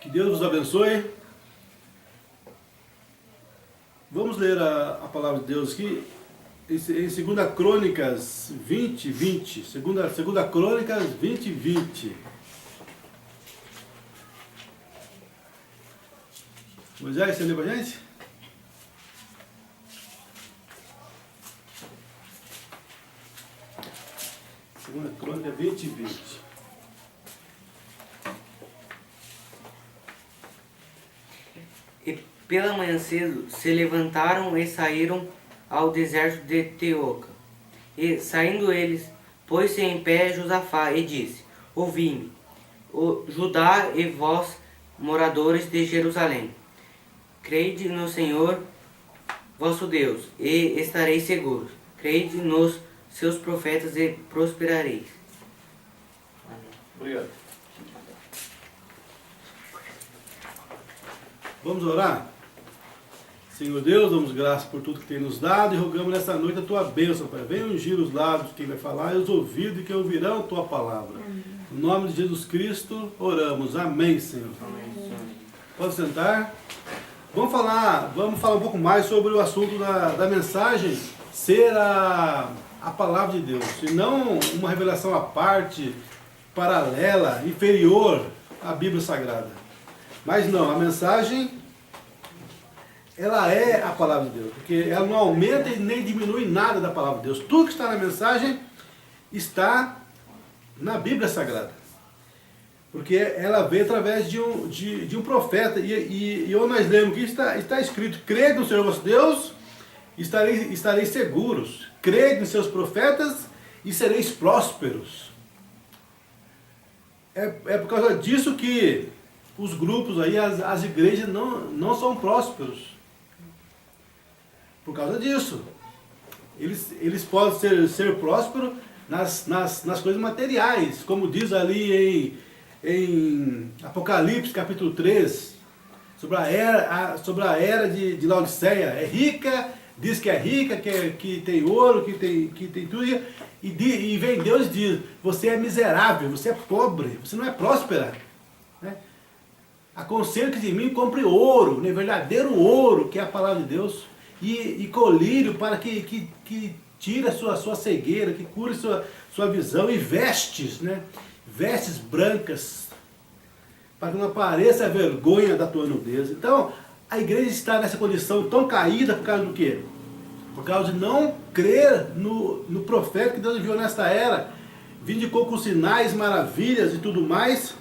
Que Deus nos abençoe. Vamos ler a palavra de Deus aqui em 2 Crônicas 20, 20. 2 Crônicas 20, 20. Moisés, você lê pra gente? Segunda Crônica 20, 20. E pela manhã cedo se levantaram e saíram ao deserto de Teoca. E saindo eles, pôs-se em pé Josafá e disse: Ouvi-me, Judá e vós, moradores de Jerusalém. Crede no Senhor vosso Deus, e estareis seguros. Crede nos seus profetas e prosperareis. Obrigado. Vamos orar? Senhor Deus, damos graças por tudo que tem nos dado e rogamos nessa noite a Tua bênção, Pai. Venha ungir os lábios de quem vai falar e os ouvidos de quem ouvirão a Tua palavra. Em nome de Jesus Cristo, oramos. Amém, Senhor. Amém. Pode sentar. Vamos falar um pouco mais sobre o assunto da mensagem ser a palavra de Deus, e não uma revelação à parte, paralela, inferior à Bíblia Sagrada. Mas não, a mensagem, ela é a palavra de Deus, porque ela não aumenta e nem diminui nada da palavra de Deus. Tudo que está na mensagem está na Bíblia Sagrada, porque ela veio através de um profeta, e onde nós lemos que está escrito: crede no Senhor vosso Deus, estareis seguros, crede nos seus profetas e sereis prósperos. É por causa disso que os grupos aí, as igrejas não são prósperos. Por causa disso. Eles podem ser prósperos nas coisas materiais, como diz ali em Apocalipse capítulo 3, sobre a era de Laodiceia. É rica, diz que é rica, que tem ouro, que tem tudo, e vem Deus e diz: você é miserável, você é pobre, você não é próspera. Né? Aconselho que de mim compre ouro, né, verdadeiro ouro, que é a palavra de Deus, e colírio para que tire a sua cegueira, que cure sua visão, e vestes, né, vestes brancas, para que não apareça a vergonha da tua nudez. Então, a igreja está nessa condição tão caída por causa do quê? Por causa de não crer no profeta que Deus enviou nesta era, vindicou com sinais, maravilhas e tudo mais.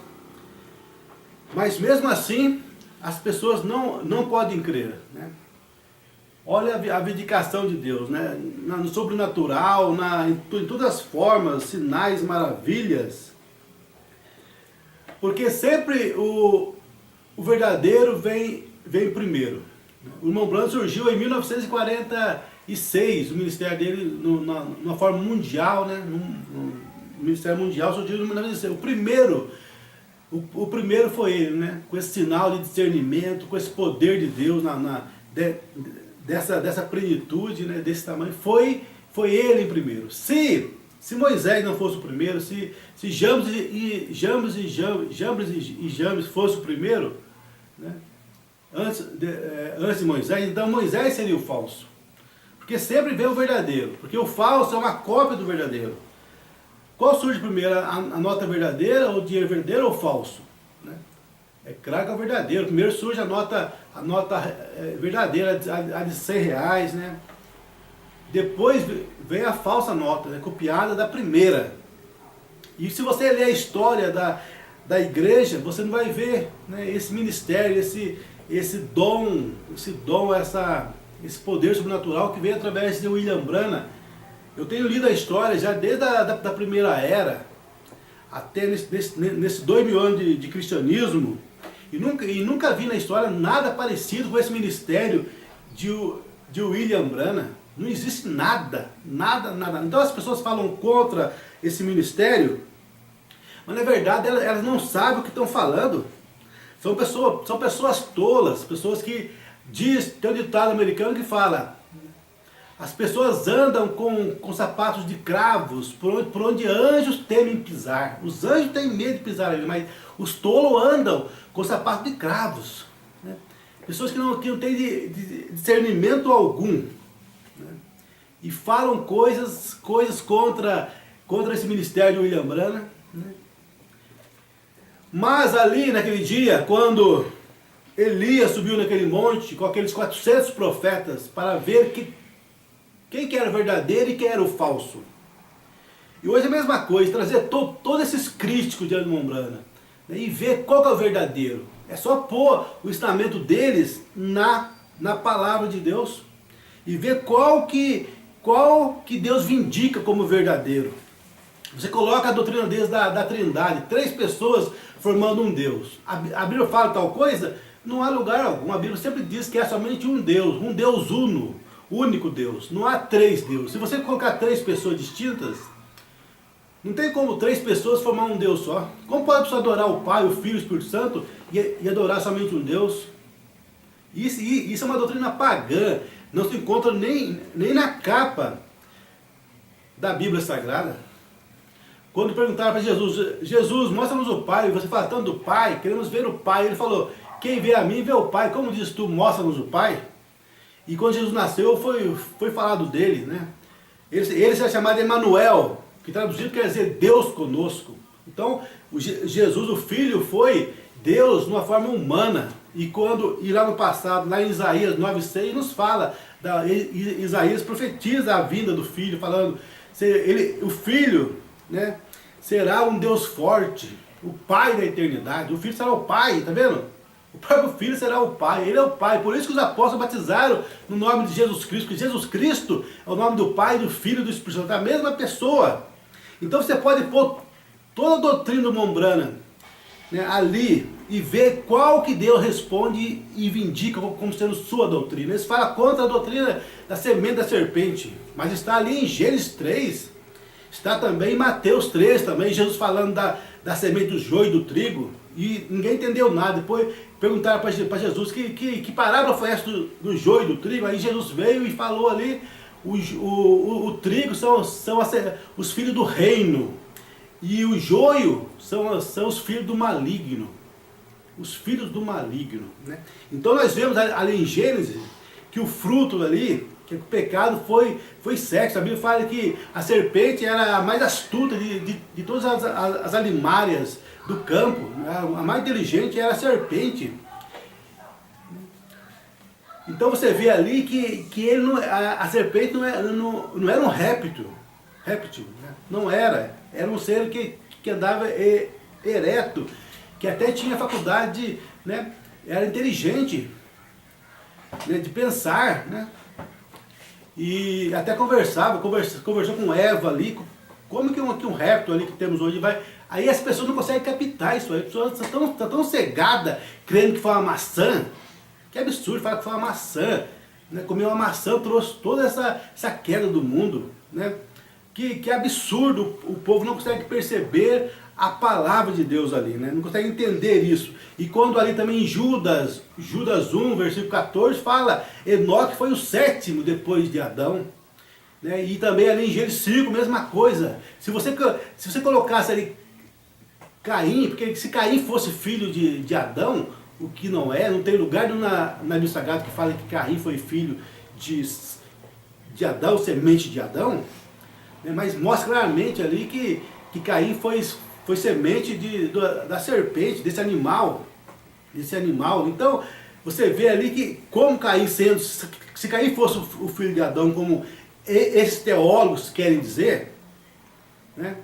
Mas mesmo assim, as pessoas não podem crer. Né? Olha a vindicação de Deus, né? No sobrenatural, em todas as formas, sinais, maravilhas. Porque sempre o verdadeiro vem primeiro. O irmão Branham surgiu em 1946, o ministério dele numa forma mundial, né? No ministério mundial surgiu em 1946. O primeiro foi ele, né? Com esse sinal de discernimento, com esse poder de Deus, dessa plenitude, né? Desse tamanho. Foi ele em primeiro. Se Moisés não fosse o primeiro, se Jambres e Jambres fosse o primeiro, né? Antes de Moisés, então Moisés seria o falso. Porque sempre vem o verdadeiro. Porque o falso é uma cópia do verdadeiro. Qual surge primeiro? A nota verdadeira, ou o dinheiro verdadeiro, ou falso? Né? É claro que é o verdadeiro. Primeiro surge a nota verdadeira, a de R$100, né? Depois vem a falsa nota, né? Copiada da primeira. E se você ler a história da igreja, você não vai ver, né, esse ministério, esse dom, esse poder sobrenatural que veio através de William Branham. Eu tenho lido a história já desde da primeira era, até nesses 2000 anos de cristianismo, e nunca vi na história nada parecido com esse ministério de William Branham. Não existe nada. Então as pessoas falam contra esse ministério, mas na verdade elas não sabem o que estão falando. São pessoas tolas, pessoas que tem um ditado americano que fala: As pessoas andam com sapatos de cravos, por onde anjos temem pisar. Os anjos têm medo de pisar ali, mas os tolos andam com sapatos de cravos. Né? Pessoas que não têm de discernimento algum. Né? E falam coisas contra esse ministério de William Branham. Né? Mas ali naquele dia, quando Elias subiu naquele monte com aqueles 400 profetas para ver quem que era o verdadeiro e quem era o falso. E hoje é a mesma coisa, trazer todos esses críticos de William Branham, né, e ver qual que é o verdadeiro. É só pôr o ensinamento deles na palavra de Deus e ver qual que Deus vindica como verdadeiro. Você coloca a doutrina deles da Trindade, 3 pessoas formando um Deus. A Bíblia fala tal coisa? Não há lugar algum. A Bíblia sempre diz que é somente um Deus uno, único Deus. Não há 3 deuses. Se você colocar 3 pessoas distintas, não tem como 3 pessoas formar um Deus só. Como pode a pessoa adorar o Pai, o Filho e o Espírito Santo e adorar somente um Deus? Isso é uma doutrina pagã. Não se encontra nem na capa da Bíblia Sagrada. Quando perguntaram para Jesus, mostra-nos o Pai, você fala tanto do Pai, queremos ver o Pai. Ele falou, quem vê a mim, vê o Pai. Como diz tu, mostra-nos o Pai? E quando Jesus nasceu, foi falado dele, né? Ele se chamado Emanuel, que traduzido quer dizer Deus conosco. Então, Jesus, o Filho, foi Deus numa forma humana. E lá no passado, lá em Isaías 9,6, nos fala, Isaías profetiza a vinda do Filho, falando, o Filho, né, será um Deus forte, o Pai da eternidade. O Filho será o Pai, tá vendo? O próprio Filho será o Pai, Ele é o Pai. Por isso que os apóstolos batizaram no nome de Jesus Cristo, porque Jesus Cristo é o nome do Pai, do Filho e do Espírito Santo, é a mesma pessoa. Então você pode pôr toda a doutrina do William Branham, né, ali e ver qual que Deus responde e vindica como sendo sua doutrina. Eles falam contra a doutrina da semente da serpente, mas está ali em Gênesis 3, está também em Mateus 3, também Jesus falando da semente do joio e do trigo, e ninguém entendeu nada. Depois perguntaram para Jesus que parábola foi essa do joio e do trigo. Aí Jesus veio e falou ali, o trigo são os filhos do reino, e o joio são os filhos do maligno. Os filhos do maligno, né? Então nós vemos ali em Gênesis que o fruto ali, que o pecado foi sexo. A Bíblia fala que a serpente era a mais astuta de todas as animárias do campo. A mais inteligente era a serpente. Então você vê ali que a serpente não era um réptil, né? Não era. Era um ser que andava ereto, que até tinha faculdade, né? Era inteligente, né? De pensar, né? E até conversou com Eva ali. Como que um réptil ali que temos hoje vai... Aí as pessoas não conseguem captar isso aí. As pessoas estão tão cegadas, crendo que foi uma maçã. Que absurdo falar que foi uma maçã. Né? Comer uma maçã trouxe toda essa queda do mundo. Né? Que absurdo, o povo não consegue perceber a palavra de Deus ali, né? Não consegue entender isso. E quando ali também em Judas 1, versículo 14, fala, Enoque foi o 7º depois de Adão. Né? E também ali em Gênesis 5, mesma coisa. Se você colocasse ali Caim, porque se Caim fosse filho de Adão, o que não é, não tem lugar na Bíblia Sagrada que fala que Caim foi filho de Adão, semente de Adão, né? Mas mostra claramente ali que Caim foi semente da serpente, desse animal. Então, você vê ali que como Caim sendo, se Caim fosse o filho de Adão, como esses teólogos querem dizer, né?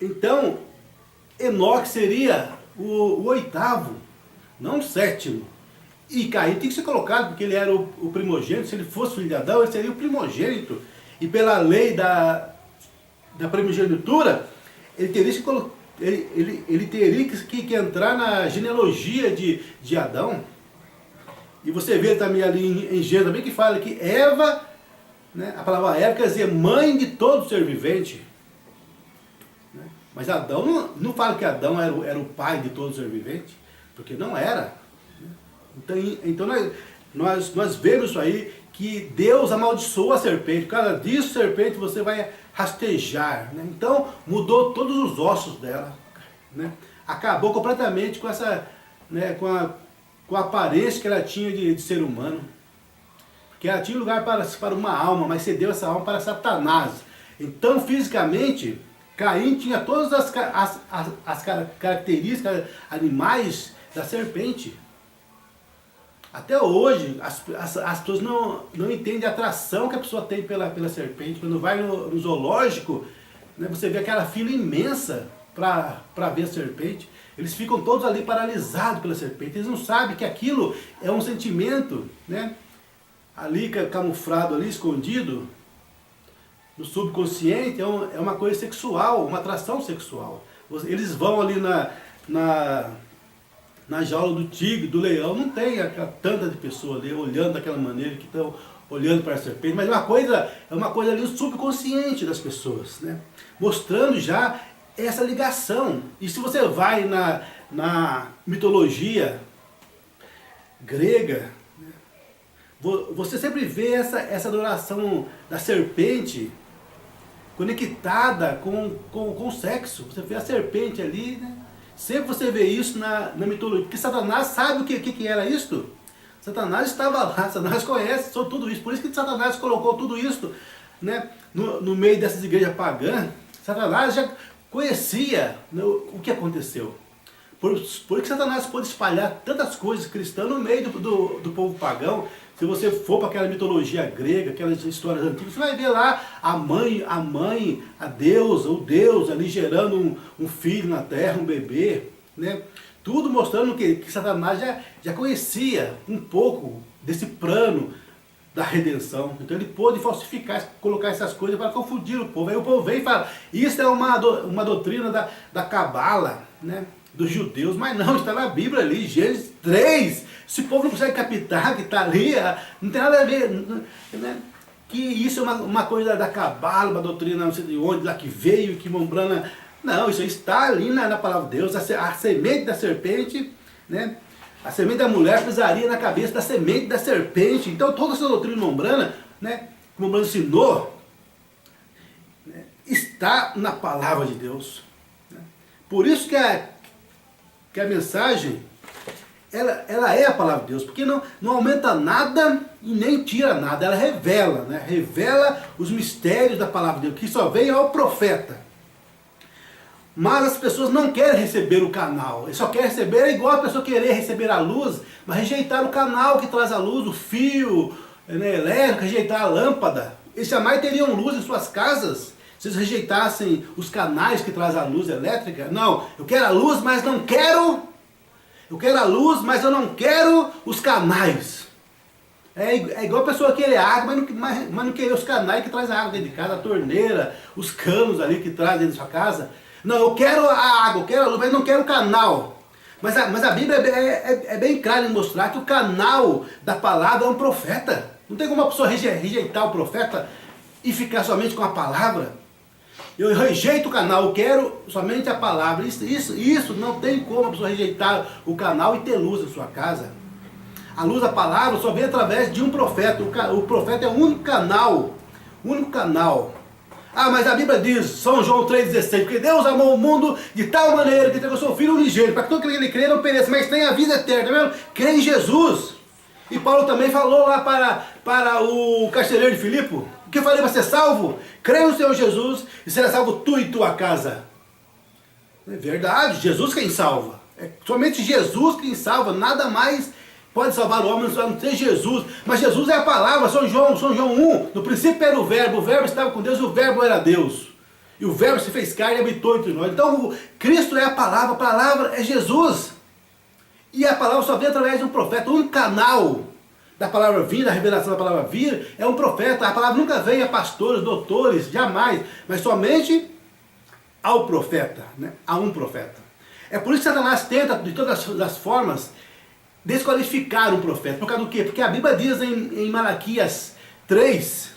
Então, Enoque seria o 8º, não o 7º. E Caim tem que ser colocado, porque ele era o primogênito. Se ele fosse filho de Adão, ele seria o primogênito. E pela lei da primogenitura, ele teria que entrar na genealogia de Adão. E você vê também ali em Gênesis também que fala que Eva, né, a palavra Eva quer dizer mãe de todo ser vivente. Né? Mas Adão não fala que Adão era o pai de todo ser vivente, porque não era. Então nós vemos isso aí, que Deus amaldiçoou a serpente. Por causa disso, serpente, você vai rastejar. Né? Então, mudou todos os ossos dela. Né? Acabou completamente com essa, né, com a aparência que ela tinha de ser humano. Porque ela tinha lugar para uma alma, mas cedeu essa alma para Satanás. Então, fisicamente, Caim tinha todas as características animais da serpente. Até hoje, as pessoas não entendem a atração que a pessoa tem pela serpente. Quando vai no zoológico, né, você vê aquela fila imensa para ver a serpente. Eles ficam todos ali paralisados pela serpente. Eles não sabem que aquilo é um sentimento, né, ali camuflado, ali escondido, no subconsciente, é uma coisa sexual, uma atração sexual. Eles vão ali na jaula do tigre, do leão, não tem tanta de pessoas ali olhando daquela maneira que estão olhando para a serpente, mas é uma coisa ali no subconsciente das pessoas, né? Mostrando já essa ligação. E se você vai na mitologia grega, né, você sempre vê essa adoração da serpente conectada com o sexo. Você vê a serpente ali, né? Sempre você vê isso na mitologia, porque Satanás sabe o que era isto. Satanás estava lá, Satanás conhece sobre tudo isso, por isso que Satanás colocou tudo isso, né, no meio dessas igrejas pagãs. Satanás já conhecia, né, o que aconteceu. Por que Satanás pôde espalhar tantas coisas cristãs no meio do povo pagão. Se você for para aquela mitologia grega, aquelas histórias antigas, você vai ver lá a mãe, a deusa, o Deus ali gerando um filho na terra, um bebê, né? Tudo mostrando que Satanás já conhecia um pouco desse plano da redenção. Então ele pôde falsificar, colocar essas coisas para confundir o povo. Aí o povo vem e fala, isso é uma doutrina da cabala, né, dos judeus, mas não, está na Bíblia ali, Gênesis 3. Se o povo não consegue captar que está ali, não tem nada a ver, né? Que isso é uma coisa da cabala, uma doutrina não sei de onde, lá que veio, que Mombrana. Não, isso está ali na palavra de Deus. A semente da serpente, né? A semente da mulher pisaria na cabeça da semente da serpente. Então toda essa doutrina Mombrana, né, que Mombrana ensinou, né, está na palavra de Deus. Né? Por isso que a mensagem, ela é a palavra de Deus, porque não aumenta nada e nem tira nada, ela revela, né? Revela os mistérios da palavra de Deus, que só veio ao profeta. Mas as pessoas não querem receber o canal, eles só querem receber, é igual a pessoa querer receber a luz, mas rejeitar o canal que traz a luz, o fio, né, elétrico, rejeitar a lâmpada. Eles jamais teriam luz em suas casas se eles rejeitassem os canais que trazem a luz elétrica. Não, eu quero a luz, mas não quero... Eu quero a luz, mas eu não quero os canais. É igual a pessoa querer água, mas não querer os canais que trazem a água dentro de casa, a torneira, os canos ali que trazem dentro da sua casa. Não, eu quero a água, eu quero a luz, mas não quero o canal. Mas a Bíblia é bem clara em mostrar que o canal da palavra é um profeta. Não tem como uma pessoa rejeitar o profeta e ficar somente com a palavra. Eu rejeito o canal, eu quero somente a palavra. Isso não tem como a pessoa rejeitar o canal e ter luz em sua casa. A luz da palavra só vem através de um profeta. O profeta é o único canal. O único canal. Ah, mas a Bíblia diz, São João 3,16, porque Deus amou o mundo de tal maneira que entregou seu Filho unigênito, para que todo aquele que crê não pereça, mas tenha a vida eterna. Tá vendo? Crê em Jesus. E Paulo também falou lá para o carcereiro de Filipe, o que eu falei para ser salvo? Crê no Senhor Jesus e será salvo tu e tua casa. É verdade, Jesus quem salva. É somente Jesus quem salva, nada mais pode salvar o homem, não ser Jesus. Mas Jesus é a palavra, São João 1, no princípio era o verbo estava com Deus e o verbo era Deus. E o verbo se fez carne e habitou entre nós. Então Cristo é a palavra é Jesus. E a palavra só vem através de um profeta, um canal da palavra vir, da revelação da palavra vir, é um profeta. A palavra nunca vem a pastores, doutores, jamais, mas somente ao profeta, né? A um profeta. É por isso que Satanás tenta, de todas as formas, desqualificar um profeta. Por causa do quê? Porque a Bíblia diz em Malaquias 3,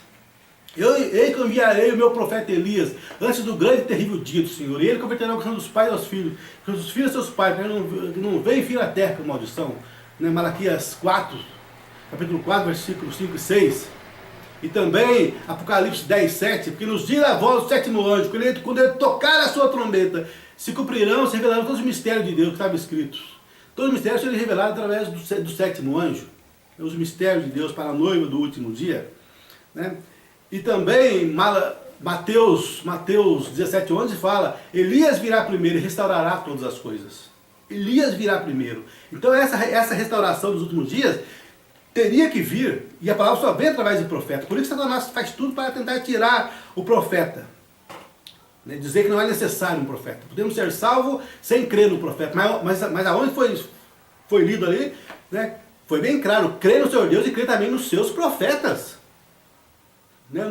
Ei que eu enviarei o meu profeta Elias, antes do grande e terrível dia do Senhor, e ele converterá o coração dos pais aos filhos, dos filhos aos seus pais, para que não venha filho a terra com maldição. Né? Malaquias 4, capítulo 4, versículos 5 e 6. E também Apocalipse 10, 7, porque nos dias da voz do sétimo anjo, quando ele tocar a sua trombeta, se cumprirão, se revelarão todos os mistérios de Deus que estavam escritos. Todos os mistérios serão revelados através do sétimo anjo. Os mistérios de Deus para a noiva do último dia. Né? E também Mateus 17, 11 fala, Elias virá primeiro e restaurará todas as coisas. Elias virá primeiro. Então essa restauração dos últimos dias teria que vir, e a palavra só vem através do profeta. Por isso que Satanás faz tudo para tentar tirar o profeta. Né? Dizer que não é necessário um profeta. Podemos ser salvos sem crer no profeta. Mas aonde foi lido ali, né? Foi bem claro, crê no Senhor Deus e crê também nos seus profetas. Né?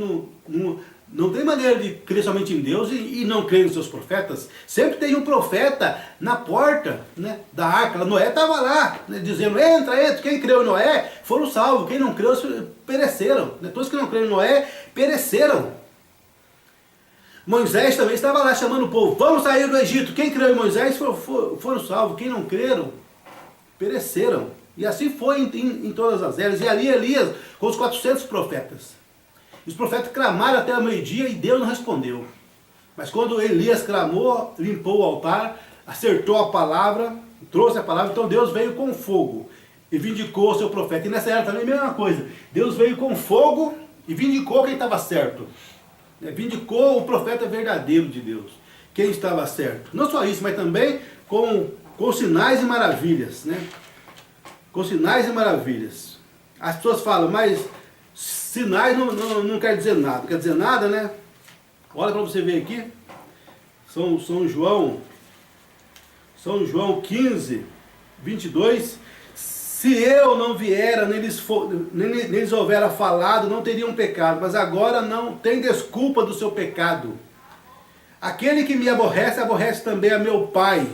Não tem maneira de crer somente em Deus e não crer nos seus profetas. Sempre tem um profeta na porta, né, da arca. Noé estava lá, né, dizendo, entra. Quem creu em Noé foram salvos. Quem não creu pereceram. Né? Todos que não creram em Noé pereceram. Moisés também estava lá chamando o povo. Vamos sair do Egito. Quem creu em Moisés foram salvos. Quem não creram pereceram. E assim foi em todas as eras. E ali Elias com os 400 profetas. Os profetas clamaram até o meio-dia e Deus não respondeu. Mas quando Elias clamou, limpou o altar, acertou a palavra, trouxe a palavra, então Deus veio com fogo e vindicou o seu profeta. E nessa era também a mesma coisa. Deus veio com fogo e vindicou quem estava certo. Vindicou o profeta verdadeiro de Deus, quem estava certo. Não só isso, mas também com sinais e maravilhas. Né? Com sinais e maravilhas. As pessoas falam, mas sinais não quer dizer nada. Não quer dizer nada, né? Olha para você ver aqui. São João 15, 22. Se eu não viera, neles houvera falado, não teriam pecado. Mas agora não tem desculpa do seu pecado. Aquele que me aborrece, aborrece também a meu Pai.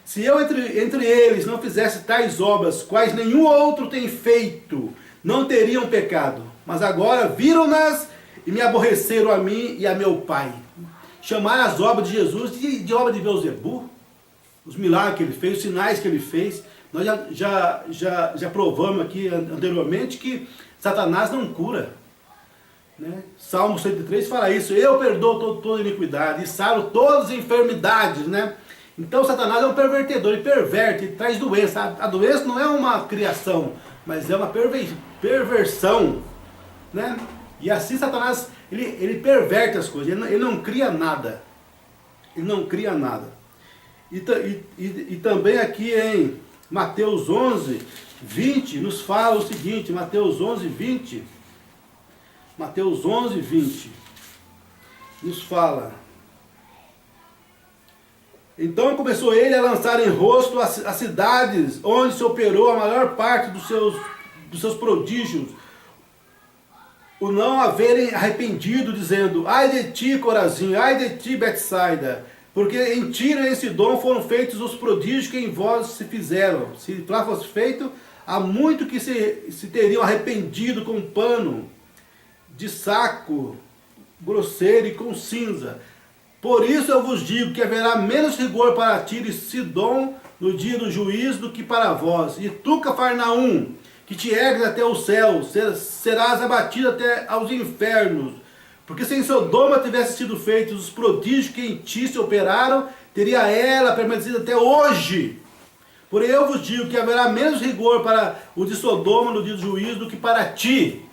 Se eu entre eles não fizesse tais obras, quais nenhum outro tem feito, não teriam pecado. Mas agora viram-nas e me aborreceram a mim e a meu Pai. Chamaram as obras de Jesus de obra de Beelzebu. Os milagres que ele fez, os sinais que ele fez. Nós já provamos aqui anteriormente que Satanás não cura. Né? Salmo 103 fala isso. Eu perdoo toda iniquidade e saro todas as enfermidades. Né? Então Satanás é um pervertedor, ele perverte, ele traz doença. A doença não é uma criação, mas é uma perversão. Né? E assim Satanás, ele perverte as coisas, ele não cria nada. Ele não cria nada. E também aqui em Mateus 11, 20, nos fala o seguinte, Mateus 11, 20, nos fala, então começou ele a lançar em rosto as cidades onde se operou a maior parte dos seus prodígios, o não haverem arrependido, dizendo, ai de ti, Corazim, ai de ti, Betsaida, porque em Tiro e em Sidom foram feitos os prodígios que em vós se fizeram. Se lá fosse feito, há muito que se teriam arrependido com pano de saco grosseiro e com cinza. Por isso eu vos digo que haverá menos rigor para Tiro e Sidom no dia do juízo do que para vós. E tu, Cafarnaum, que te ergues até o céu, serás abatido até aos infernos. Porque se em Sodoma tivesse sido feitos os prodígios que em ti se operaram, teria ela permanecido até hoje. Porém eu vos digo que haverá menos rigor para o de Sodoma no dia do juízo do que para ti.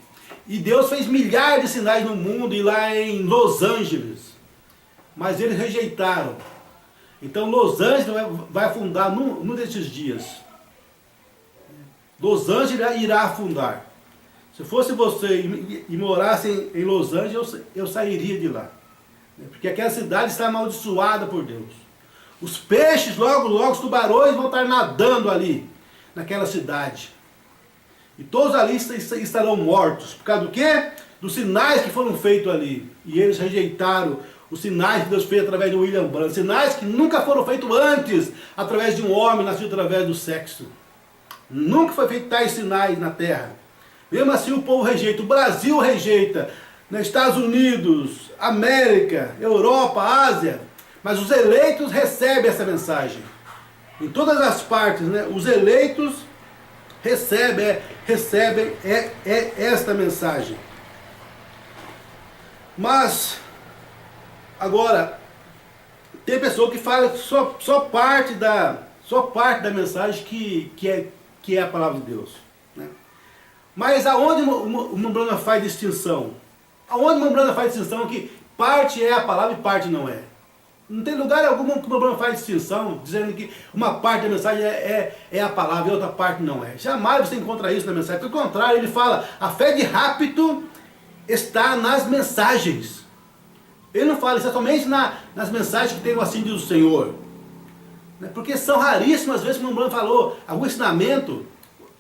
E Deus fez milhares de sinais no mundo e lá em Los Angeles. Mas eles rejeitaram. Então Los Angeles vai afundar num desses dias. Los Angeles irá afundar. Se fosse você e morasse em Los Angeles, eu sairia de lá. Porque aquela cidade está amaldiçoada por Deus. Os peixes, logo, os tubarões vão estar nadando ali, naquela cidade. E todos ali estarão mortos. Por causa do quê? Dos sinais que foram feitos ali. E eles rejeitaram os sinais que Deus fez através de William Branham. Sinais que nunca foram feitos antes, através de um homem nascido através do sexo. Nunca foi feito tais sinais na terra. Mesmo assim o povo rejeita, o Brasil rejeita, nos Estados Unidos, América, Europa, Ásia, mas os eleitos recebem essa mensagem. Em todas as partes, né, os eleitos recebem esta mensagem. Mas, agora, tem pessoa que fala só parte da mensagem que é a palavra de Deus. Né? Mas aonde o Mombrana faz distinção? Aonde o Mombrana faz distinção que parte é a palavra e parte não é? Não tem lugar algum que o Mombrana faz distinção, dizendo que uma parte da mensagem é a palavra e outra parte não é. Jamais você encontra isso na mensagem. Pelo contrário, ele fala, a fé de rápido está nas mensagens. Ele não fala, isso é somente nas mensagens que tem o assim diz o Senhor. Porque são raríssimas as vezes que o Mombrana falou algum ensinamento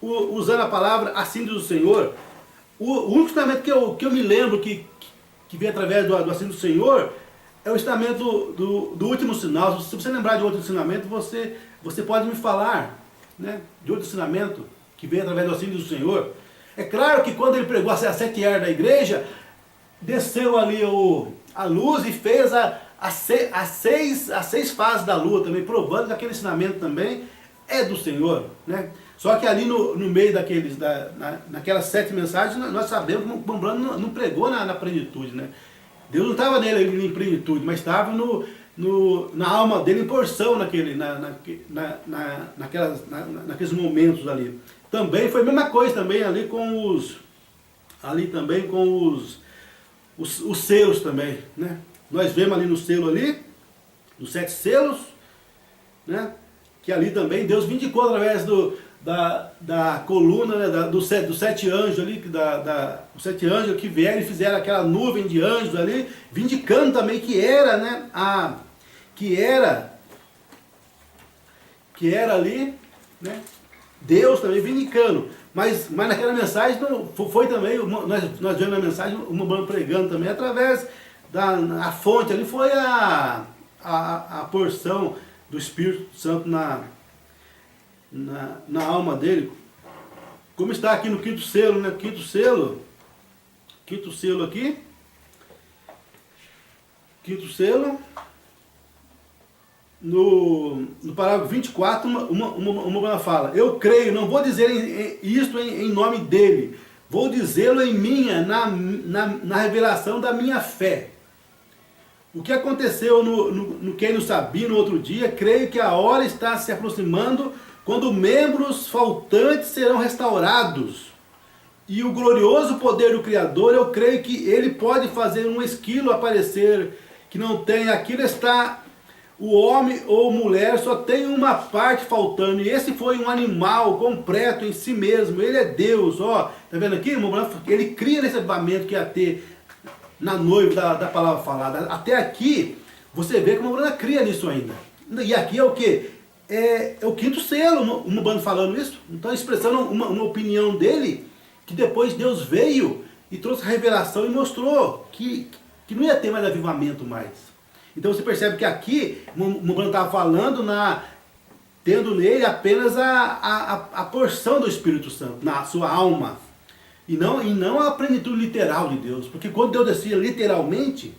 usando a palavra assim diz o Senhor. O único ensinamento que eu me lembro que vem através do assim do Senhor é o ensinamento do último sinal. Se você lembrar de outro ensinamento, você pode me falar, né, de outro ensinamento que vem através do assim diz o Senhor. É claro que quando ele pregou as 7 eras da igreja, desceu ali a luz e fez as seis fases da lua também, provando que aquele ensinamento também é do Senhor, né? Só que ali no meio naquelas 7 mensagens, nós sabemos que o Mombrana não pregou na plenitude, né? Deus não estava nele em plenitude, mas estava na alma dele em porção naqueles momentos ali. Também foi a mesma coisa também ali com os selos também, né? Nós vemos ali no selo ali, nos 7 selos, né? Que ali também Deus vindicou através da coluna, né? dos 7 anjos ali, os 7 anjos que vieram e fizeram aquela nuvem de anjos ali, vindicando também que era, né? Que era ali, né? Deus também vindicando. Mas naquela mensagem foi também, nós vemos na mensagem o Mombrana pregando também, através a fonte ali foi a porção do Espírito Santo na alma dele. Como está aqui no 5º selo, né? 5º selo aqui. 5º selo. No parágrafo 24, uma Mombrana fala, eu creio, não vou dizer isto em nome dele, vou dizê-lo em na revelação da minha fé. O que aconteceu no Quem Sabia no outro dia, creio que a hora está se aproximando, quando membros faltantes serão restaurados. E o glorioso poder do Criador, eu creio que ele pode fazer um esquilo aparecer, que não tem, aquilo está... O homem ou mulher só tem uma parte faltando, e esse foi um animal completo em si mesmo, ele é Deus, ó, tá vendo aqui? Ele cria nesse avivamento que ia ter na noiva da palavra falada. Até aqui, você vê que o Mombrana cria nisso ainda. E aqui é o que? É o 5º selo, o Mombrana falando isso, então expressando uma opinião dele, que depois Deus veio e trouxe a revelação e mostrou que não ia ter mais avivamento mais. Então você percebe que aqui, o Mombrana estava falando, tendo nele apenas a porção do Espírito Santo, na sua alma. E não a plenitude literal de Deus. Porque quando Deus descia literalmente,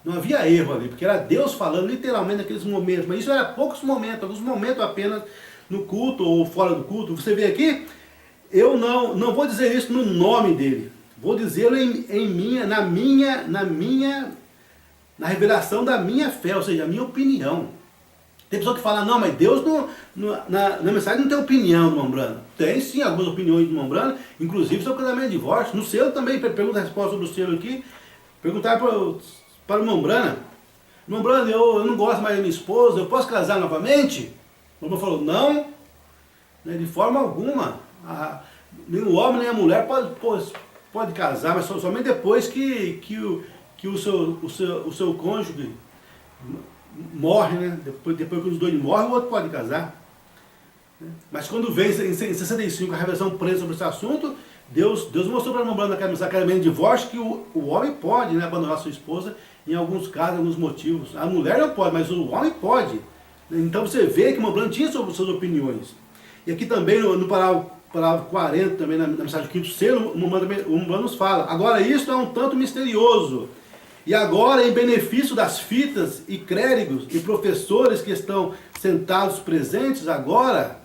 não havia erro ali. Porque era Deus falando literalmente naqueles momentos. Mas isso era poucos momentos, alguns momentos apenas no culto ou fora do culto. Você vê aqui, eu não vou dizer isso no nome dele. Vou dizê-lo na revelação da minha fé, ou seja, a minha opinião. Tem pessoa que fala, não, mas Deus na mensagem não tem opinião do Mombrana. Tem sim algumas opiniões do Mombrana, inclusive sobre o casamento e divórcio. No selo também, pergunta a resposta sobre o selo aqui, perguntar para o Mombrana, Mombrana, eu não gosto mais da minha esposa, eu posso casar novamente? O Mombrana falou, não, né, de forma alguma. Nem o homem nem a mulher pode casar, mas somente depois que o seu cônjuge morre, né? Depois que os dois morrem, o outro pode casar. Mas quando veio em 65 a revelação presa sobre esse assunto, Deus mostrou para o Mombrana naquela mensagem de divórcio que o homem pode, né, abandonar sua esposa em alguns casos, alguns motivos. A mulher não pode, mas o homem pode. Então você vê que o Mombrana tinha sobre suas opiniões. E aqui também no parágrafo 40, também na mensagem do 5º selo, o Mombrana nos fala, agora isso é um tanto misterioso. E agora, em benefício das fitas e clérigos e professores que estão sentados presentes agora,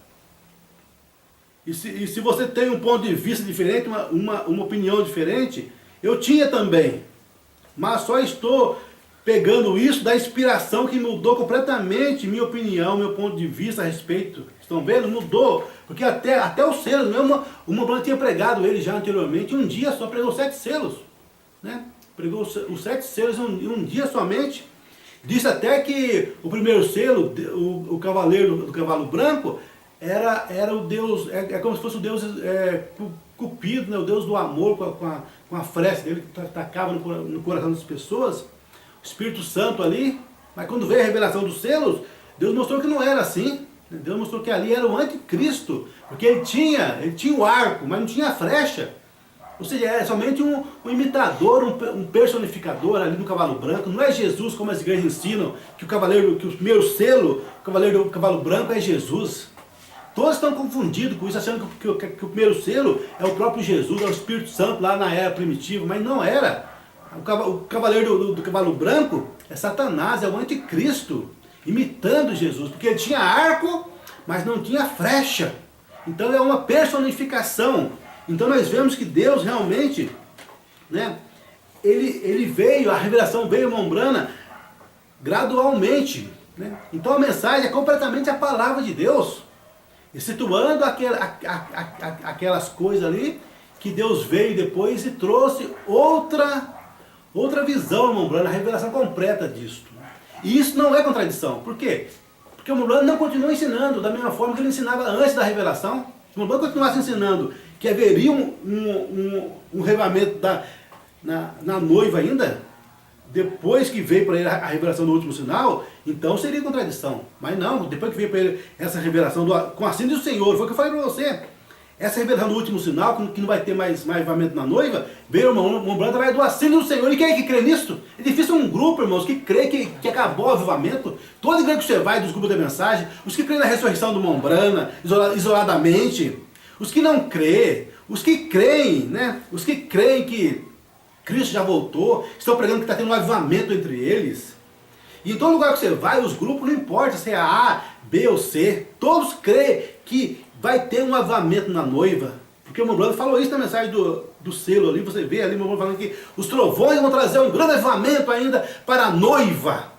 E se você tem um ponto de vista diferente, uma opinião diferente, eu tinha também. Mas só estou pegando isso da inspiração que mudou completamente minha opinião, meu ponto de vista a respeito. Estão vendo? Mudou. Porque até os selos, mesmo o Mont tinha pregado ele já anteriormente, um dia só pregou 7 selos. Né? Pregou os 7 selos em um dia somente. Disse até que o primeiro selo, o cavaleiro do cavalo branco, era o Deus, é como se fosse o Deus Cupido, né? O Deus do amor com a flecha dele que tacava no coração das pessoas, o Espírito Santo ali. Mas quando veio a revelação dos selos, Deus mostrou que não era assim. Deus mostrou que ali era o anticristo, porque ele tinha o arco, mas não tinha a flecha. Ou seja, é somente um imitador, um personificador ali no cavalo branco. Não é Jesus como as igrejas ensinam, que o primeiro selo, o cavaleiro do cavalo branco é Jesus. Todos estão confundidos com isso, achando que o primeiro selo é o próprio Jesus, é o Espírito Santo lá na era primitiva, mas não era. O cavaleiro do cavalo branco é Satanás, é o anticristo, imitando Jesus, porque ele tinha arco, mas não tinha flecha. Então é uma personificação. Então nós vemos que Deus realmente, né, ele veio, a revelação veio Mombrana gradualmente. Né? Então a mensagem é completamente a palavra de Deus. E situando aquelas coisas ali, que Deus veio depois e trouxe outra visão, Mombrana, a revelação completa disso. E isso não é contradição. Por quê? Porque o Mombrana não continua ensinando da mesma forma que ele ensinava antes da revelação. Se o Mombrana continuasse ensinando que haveria um revelamento na noiva ainda, depois que veio para ele a revelação do último sinal, então seria contradição. Mas não, depois que veio para ele essa revelação com a síndrome do Senhor, foi o que eu falei para você. Essa revelação do último sinal, que não vai ter mais avivamento na noiva, veio o irmão Branco vai do assíduo do Senhor. E quem é que crê nisso? É difícil um grupo, irmãos, que crê que acabou o avivamento. Toda igreja que você vai dos grupos da mensagem, os que creem na ressurreição do Mombrana, isoladamente, os que não creem, os que creem, né? Os que creem que Cristo já voltou, estão pregando que está tendo um avivamento entre eles. E em todo lugar que você vai, os grupos, não importa se é A, B ou C, todos creem que vai ter um avivamento na noiva. Porque o Mombrana falou isso na mensagem do selo ali, você vê ali o Mombrana falando que os trovões vão trazer um grande avivamento ainda para a noiva.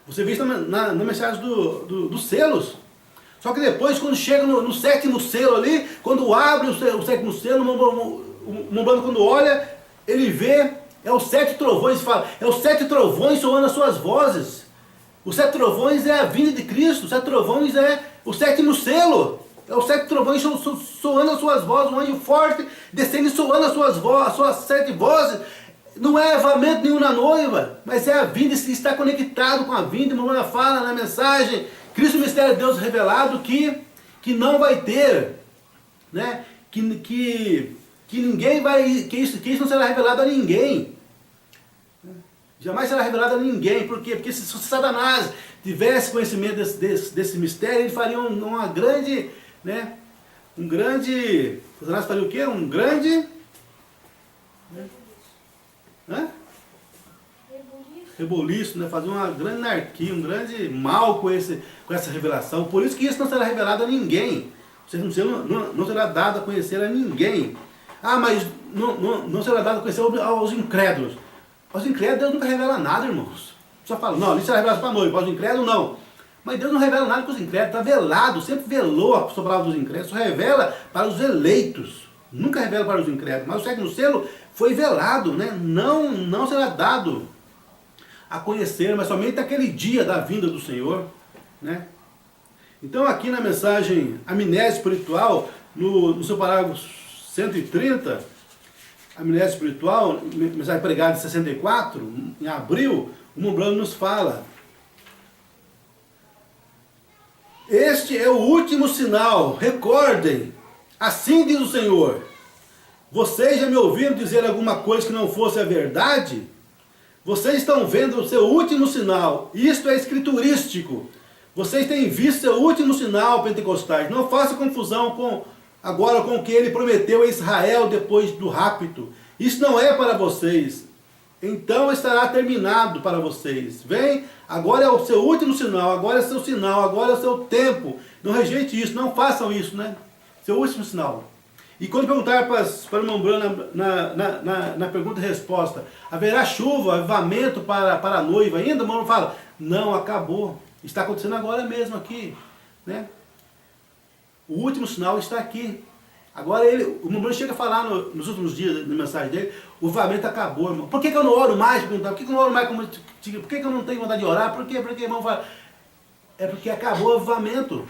Você vê isso na mensagem dos selos. Só que depois, quando chega no 7º selo ali, quando abre o 7º selo, o Mombrana quando olha, ele vê, é os 7 trovões, fala, é os 7 trovões soando as suas vozes. Os 7 trovões é a vinda de Cristo, os 7 trovões é o 7º selo. É os 7 trovões soando as suas vozes, um anjo forte descendo e soando as suas 7 vozes. Não é avivamento nenhum na noiva, mas é a vinda, está conectado com a vinda. A irmã fala na mensagem, Cristo, o mistério de Deus revelado, que não vai ter, né? Que ninguém vai, que isso não será revelado a ninguém. Jamais será revelado a ninguém. Por quê? Porque se Satanás tivesse conhecimento desse mistério, ele faria uma grande, né? Satanás faria o quê? Um grande... Né? Reboliço, né? Fazer uma grande anarquia, um grande mal com essa revelação. Por isso que isso não será revelado a ninguém. Não será dado a conhecer a ninguém. Ah, mas não será dado a conhecer aos incrédulos. Aos incrédulos Deus nunca revela nada, irmãos. Só fala, não, isso será revelado para a noiva, aos incrédulos não. Mas Deus não revela nada para os incrédulos, está velado, sempre velou a palavra dos incrédulos, só revela para os eleitos. Nunca revela para os incrédulos. Mas o 7º selo foi velado, né? Não será dado a conhecer, mas somente naquele dia da vinda do Senhor, né? Então aqui na mensagem Amnésia Espiritual, no seu parágrafo 130, Amnésia Espiritual, mensagem pregada em 64, em abril, o Mombrana nos fala: este é o último sinal, recordem, assim diz o Senhor. Vocês já me ouviram dizer alguma coisa que não fosse a verdade? Vocês estão vendo o seu último sinal. Isto é escriturístico. Vocês têm visto seu último sinal, pentecostais. Não faça confusão agora com o que ele prometeu a Israel depois do rapto. Isso não é para vocês. Então estará terminado para vocês. Vem, agora é o seu último sinal, agora é seu sinal, agora é o seu tempo. Não rejeite isso, não façam isso, né? Esse é o último sinal. E quando perguntar para o irmão Bruno na pergunta e resposta, haverá chuva, avivamento para a noiva ainda? O irmão fala, não, acabou. Está acontecendo agora mesmo aqui. Né? O último sinal está aqui. Agora o irmão Bruno chega a falar nos últimos dias, na mensagem dele, o avivamento acabou, irmão. Por que eu não oro mais? Por que eu não oro mais? Por que eu não tenho vontade de orar? Por quê? Porque o irmão fala, é porque acabou o avivamento.